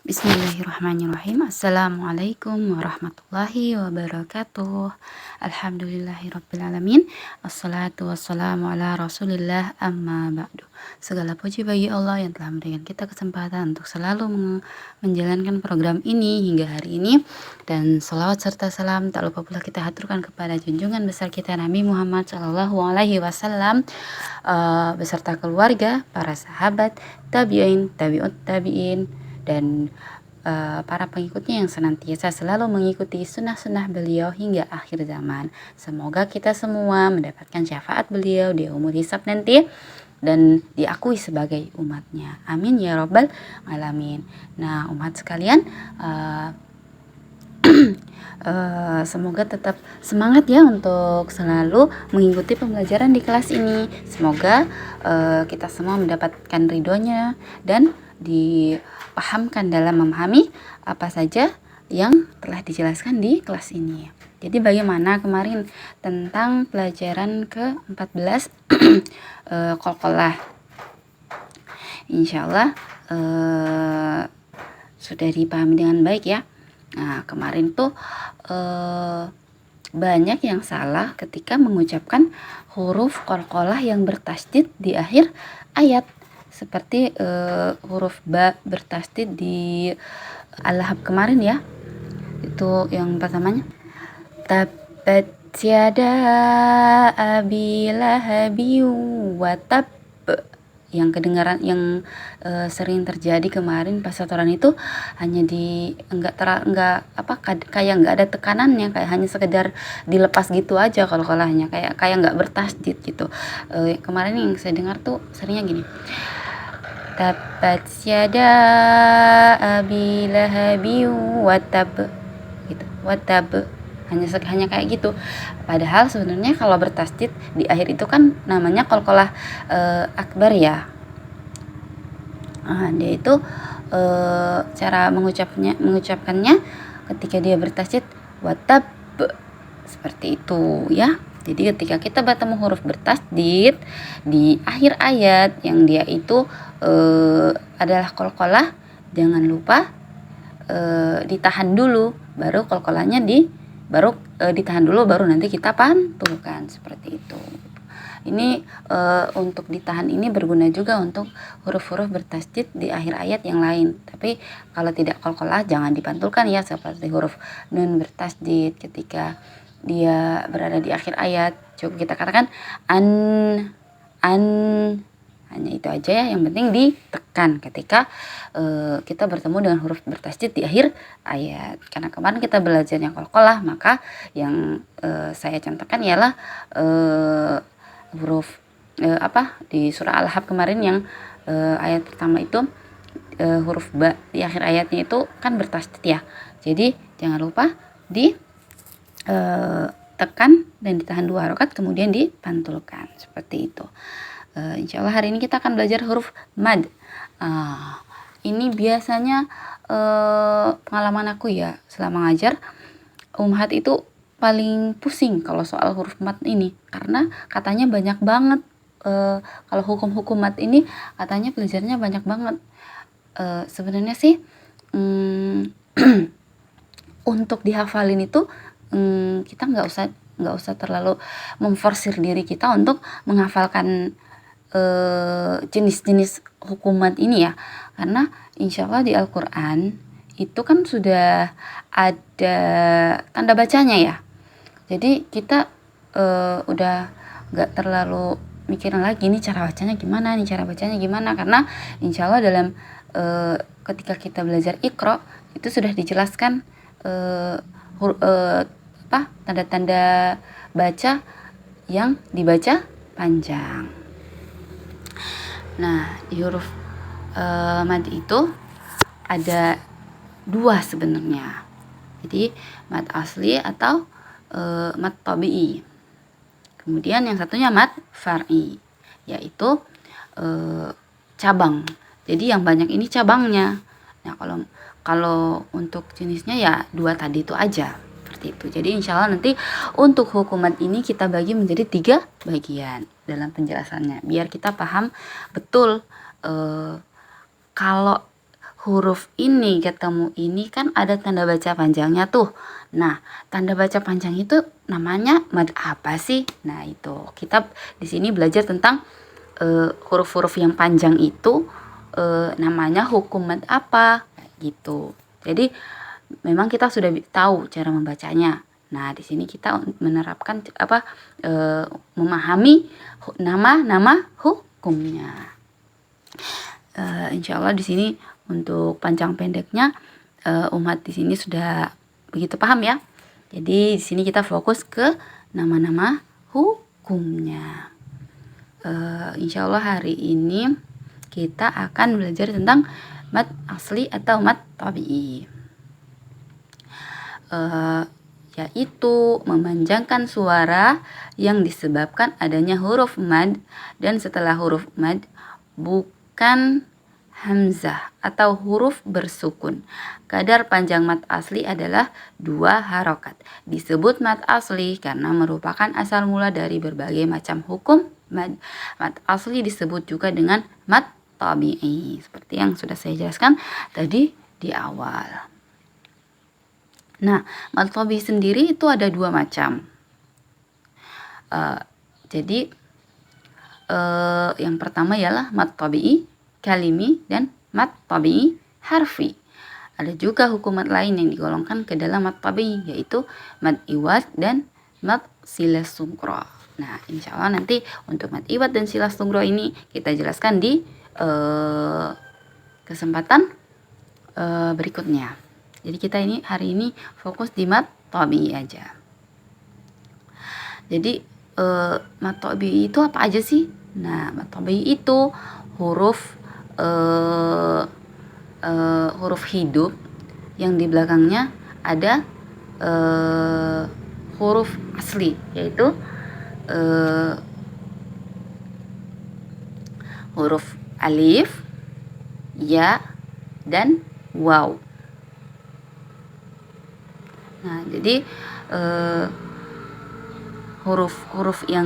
Bismillahirrahmanirrahim. Assalamualaikum warahmatullahi wabarakatuh. Alhamdulillahirrabbilalamin. Assalatu wassalamu ala rasulillah amma ba'du. Segala puji bagi Allah yang telah memberikan kita kesempatan untuk selalu menjalankan program ini hingga hari ini. Dan salawat serta salam tak lupa pula kita haturkan kepada junjungan besar kita Nabi Muhammad SAW, beserta keluarga, para sahabat, tabi'in, tabi'ut tabi'in, dan para pengikutnya yang senantiasa selalu mengikuti sunnah-sunnah beliau hingga akhir zaman. Semoga kita semua mendapatkan syafaat beliau di umur hisab nanti dan diakui sebagai umatnya. Amin ya robbal alamin. Nah, umat sekalian, semoga tetap semangat ya untuk selalu mengikuti pembelajaran di kelas ini. Semoga kita semua mendapatkan ridhonya dan dipahamkan dalam memahami apa saja yang telah dijelaskan di kelas ini. Jadi bagaimana kemarin tentang pelajaran ke-14 qalqalah. Insyaallah sudah dipahami dengan baik ya. Nah, kemarin tuh banyak yang salah ketika mengucapkan huruf qalqalah yang bertasydid di akhir ayat. Seperti huruf ba bertasydid di Al-Lahab kemarin ya. Itu yang pertamanya. Tabbat yada abi lahabi wa tab. Yang kedengaran yang sering terjadi kemarin pas setoran itu hanya kayak nggak ada tekanannya, kayak hanya sekedar dilepas gitu aja qalqalahnya, kayak nggak bertasydid gitu. Kemarin yang saya dengar tuh seringnya gini. Tabbat yada abi lahabi wa tab gitu. Wa tab hanya kayak gitu. Padahal sebenarnya kalau bertasydid di akhir itu kan namanya qalqalah akbar ya. Nah, dia itu cara mengucapkannya ketika dia bertasydid wa tab seperti itu ya. Jadi ketika kita bertemu huruf bertasydid di akhir ayat yang dia itu adalah qalqalah, jangan lupa ditahan dulu, baru qalqalahnya ditahan dulu, baru nanti kita pantulkan seperti itu. Ini untuk ditahan ini berguna juga untuk huruf-huruf bertasydid di akhir ayat yang lain. Tapi kalau tidak qalqalah jangan dipantulkan ya, seperti huruf nun bertasydid ketika dia berada di akhir ayat. Coba kita katakan an. Hanya itu aja ya, yang penting ditekan ketika kita bertemu dengan huruf bertasydid di akhir ayat. Karena kemarin kita belajar yang qalqalah, maka yang saya contohkan ialah huruf di surah Al-Lahab kemarin yang ayat pertama itu huruf ba di akhir ayatnya itu kan bertasydid ya. Jadi jangan lupa tekan dan ditahan 2 harokat, kemudian dipantulkan seperti itu. Insyaallah hari ini kita akan belajar huruf mad. Ini biasanya pengalaman aku ya selama ngajar, ummahat itu paling pusing kalau soal huruf mad ini, karena katanya banyak banget. Kalau hukum-hukum mad ini katanya pelajarannya banyak banget. Sebenarnya sih untuk dihafalin itu kita nggak usah terlalu memforsir diri kita untuk menghafalkan jenis-jenis hukumat ini ya, karena insya Allah di Al-Quran itu kan sudah ada tanda bacanya ya. Jadi kita udah nggak terlalu mikirin lagi nih cara bacanya gimana, karena insya Allah dalam ketika kita belajar Iqra itu sudah dijelaskan tanda-tanda baca yang dibaca panjang. Nah, di huruf mad itu ada 2 sebenarnya. Jadi mad asli atau mad tabi'i. Kemudian yang satunya mad far'i, yaitu cabang. Jadi yang banyak ini cabangnya. Nah, kalau untuk jenisnya ya 2 tadi itu aja. Seperti itu. Jadi insya Allah nanti untuk hukumat ini kita bagi menjadi 3 bagian dalam penjelasannya, biar kita paham betul kalau huruf ini ketemu ini kan ada tanda baca panjangnya tuh. Nah, tanda baca panjang itu namanya mad apa sih? Nah, itu kita di sini belajar tentang huruf-huruf yang panjang itu namanya hukum mad apa gitu. Jadi memang kita sudah tahu cara membacanya. Nah, di sini kita menerapkan memahami nama-nama hukumnya. Insya Allah di sini untuk panjang pendeknya umat di sini sudah begitu paham ya. Jadi di sini kita fokus ke nama-nama hukumnya. Insya Allah hari ini kita akan belajar tentang mad asli atau mad tabi'i, yaitu memanjangkan suara yang disebabkan adanya huruf mad dan setelah huruf mad bukan hamzah atau huruf bersukun. Kadar panjang mad asli adalah 2 harokat. Disebut mad asli karena merupakan asal mula dari berbagai macam hukum mad. Mad asli disebut juga dengan mad tabi'i, seperti yang sudah saya jelaskan tadi di awal. Nah, mad tabi'i sendiri itu ada 2 macam. Jadi yang pertama ialah mad tabi'i kalimi dan mad tabi'i harfi. Ada juga hukum mad lain yang digolongkan ke dalam mad tabi'i, yaitu mad iwad dan mad silas sungro. Nah, insya Allah nanti untuk mad iwad dan silas sungro ini kita jelaskan di kesempatan berikutnya. Jadi kita ini hari ini fokus di mad tabi'i aja. Jadi mad tabi'i itu apa aja sih? Nah, mad tabi'i itu huruf hidup yang di belakangnya ada huruf asli, yaitu huruf alif, ya, dan waw. Nah, jadi huruf-huruf yang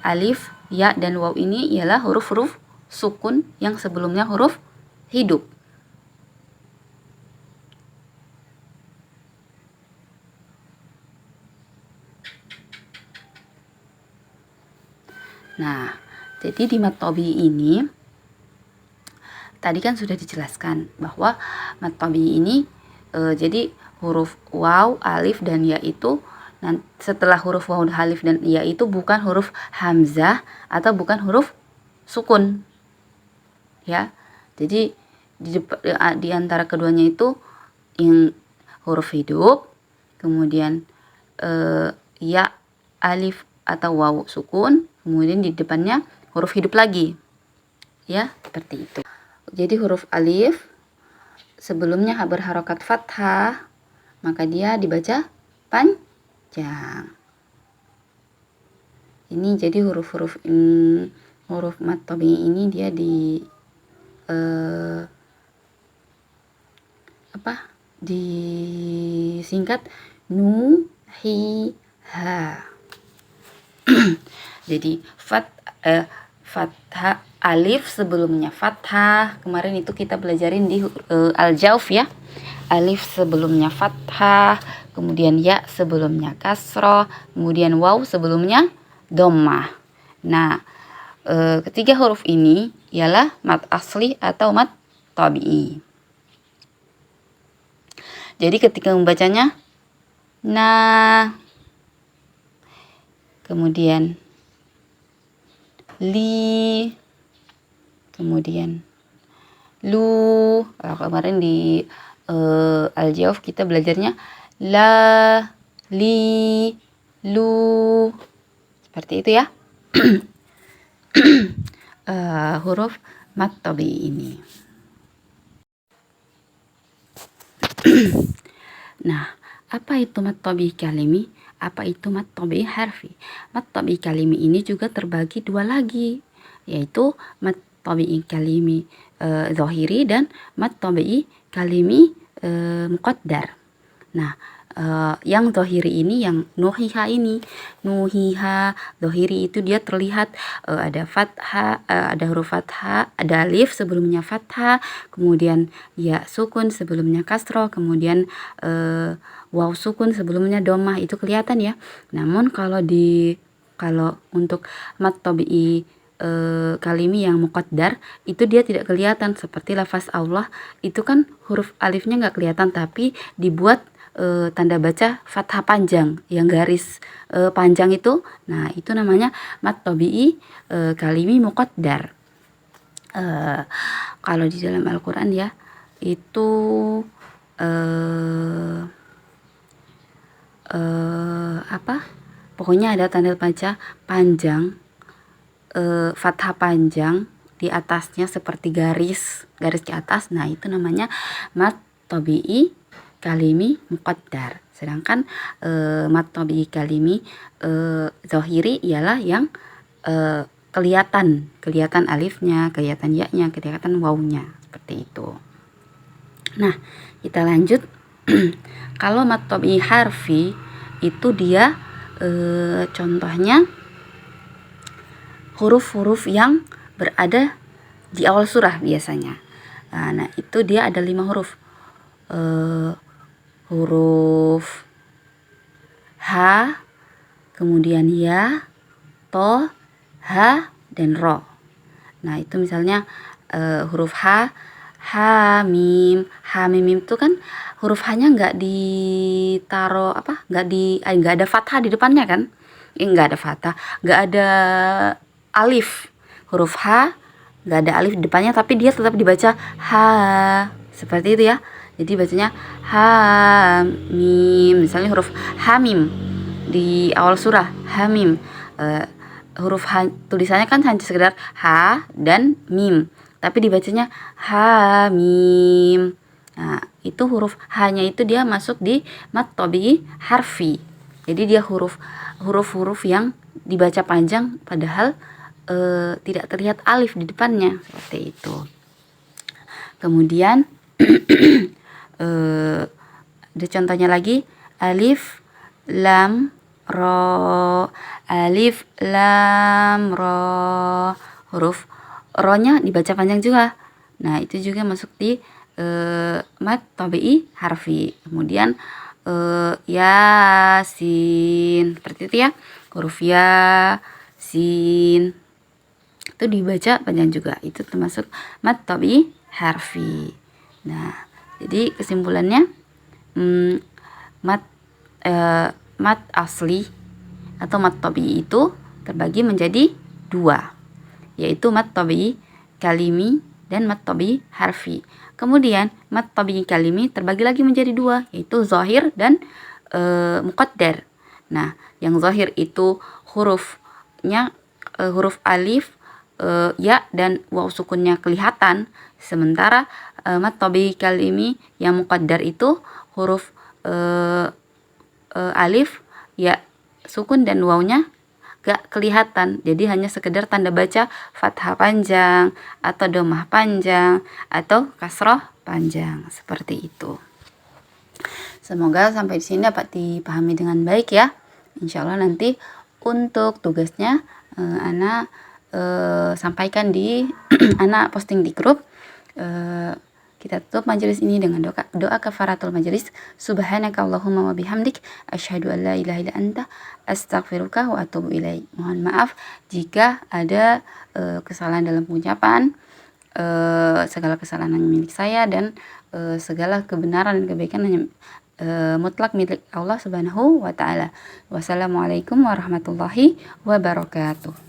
alif, ya, dan waw ini ialah huruf-huruf sukun yang sebelumnya huruf hidup. Nah, jadi di mad tabi'i ini tadi kan sudah dijelaskan bahwa mad tabi'i ini jadi huruf waw, alif, dan ya itu setelah huruf waw, alif, dan ya itu bukan huruf hamzah atau bukan huruf sukun ya. Jadi di antara keduanya itu yang huruf hidup, kemudian ya, alif atau waw sukun, kemudian di depannya huruf hidup lagi ya, seperti itu. Jadi huruf alif sebelumnya berharokat fathah, maka dia dibaca panjang. Ini jadi huruf-huruf huruf mad tabi'i ini dia disingkat nu, hi, ha. Jadi fathah, alif sebelumnya fathah. Kemarin itu kita belajarin di al-jauf ya. Alif sebelumnya fathah, kemudian ya sebelumnya kasroh, kemudian waw sebelumnya dhammah. Nah, ketiga huruf ini ialah mad asli atau mad tabi'i. Jadi ketika membacanya, nah, kemudian li, kemudian lu. Kemarin di al-jauf kita belajarnya la, li, lu, seperti itu ya. Huruf mad tabi'i ini. Nah, apa itu mad tabi'i kalimi? Apa itu mad tabi'i harfi? Mad tabi'i kalimi ini juga terbagi 2 lagi, yaitu mad tabi'i kalimi zahiri dan mad tabi'i kalimi muqaddar. Nah, yang zohiri ini, yang nuhiha ini, nuhiha zohiri itu dia terlihat ada fathah, ada huruf fathah, ada alif sebelumnya fathah, kemudian ya sukun sebelumnya kasroh, kemudian waw sukun sebelumnya domah, itu kelihatan ya. Namun kalau untuk mat tabi'i kalimi yang muqaddar itu dia tidak kelihatan, seperti lafaz Allah itu kan huruf alifnya nggak kelihatan, tapi dibuat tanda baca fathah panjang yang garis panjang itu. Nah, itu namanya mat tabi'i kalimi muqaddar. Kalau di dalam Al-Qur'an ya itu pokoknya ada tanda baca panjang, fathah panjang di atasnya seperti garis di atas. Nah, itu namanya mat tabi'i kalimi muqaddar. Sedangkan mat tabi'i kalimi zohiri ialah yang kelihatan alifnya, kelihatan ya-nya, kelihatan wawnya, seperti itu. Nah, kita lanjut. Kalau mat tabi'i harfi itu dia contohnya huruf-huruf yang berada di awal surah biasanya. Nah, itu dia ada 5 huruf. Huruf ha, kemudian ya, to, ha, dan ro. Nah, itu misalnya huruf ha, mim itu kan huruf hanya nggak ditaro nggak ada fathah di depannya kan? Nggak ada fathah, nggak ada alif. Huruf ha nggak ada alif di depannya, tapi dia tetap dibaca ha, seperti itu ya. Jadi bacanya ha mim. Misalnya huruf ha mim di awal surah, ha mim. Huruf ha tulisannya kan hanya sekedar ha dan mim, tapi dibacanya ha mim. Nah, itu huruf hanya itu dia masuk di mat tabi'i harfi. Jadi dia huruf-huruf yang dibaca panjang padahal tidak terlihat alif di depannya, seperti itu. Kemudian ada contohnya lagi, alif lam ro, alif lam ro, huruf ro-nya dibaca panjang juga. Nah, itu juga masuk di mat tabi'i harfi. Kemudian yasin, seperti itu ya, huruf ya, sin itu dibaca panjang juga, itu termasuk mat tabi'i harfi. Nah, jadi kesimpulannya mat asli atau mat tabi'i itu terbagi menjadi 2, yaitu mat tabi'i kalimi dan mat tabi'i harfi. Kemudian mat tabi'i kalimi terbagi lagi menjadi 2, yaitu zahir dan muqaddar. Nah, yang zahir itu hurufnya huruf alif, ya dan waw sukunnya kelihatan, sementara mat tabi'i kalimi yang muqaddar itu huruf alif, ya sukun dan wawnya gak kelihatan, jadi hanya sekedar tanda baca fathah panjang atau domah panjang atau kasroh panjang, seperti itu. Semoga sampai di sini dapat dipahami dengan baik ya. Insya Allah nanti untuk tugasnya Ana sampaikan di Ana posting di grup. Kita tutup majelis ini dengan doa kafaratul majelis. Subhanaka Allahumma wa bihamdik asyhadu an la ilaha illa anta astaghfiruka wa atubu ilaik. Mohon maaf jika ada kesalahan dalam pengucapan. Segala kesalahan hanya milik saya, dan segala kebenaran dan kebaikan hanya mutlak milik Allah Subhanahu wa taala. Wassalamualaikum warahmatullahi wabarakatuh.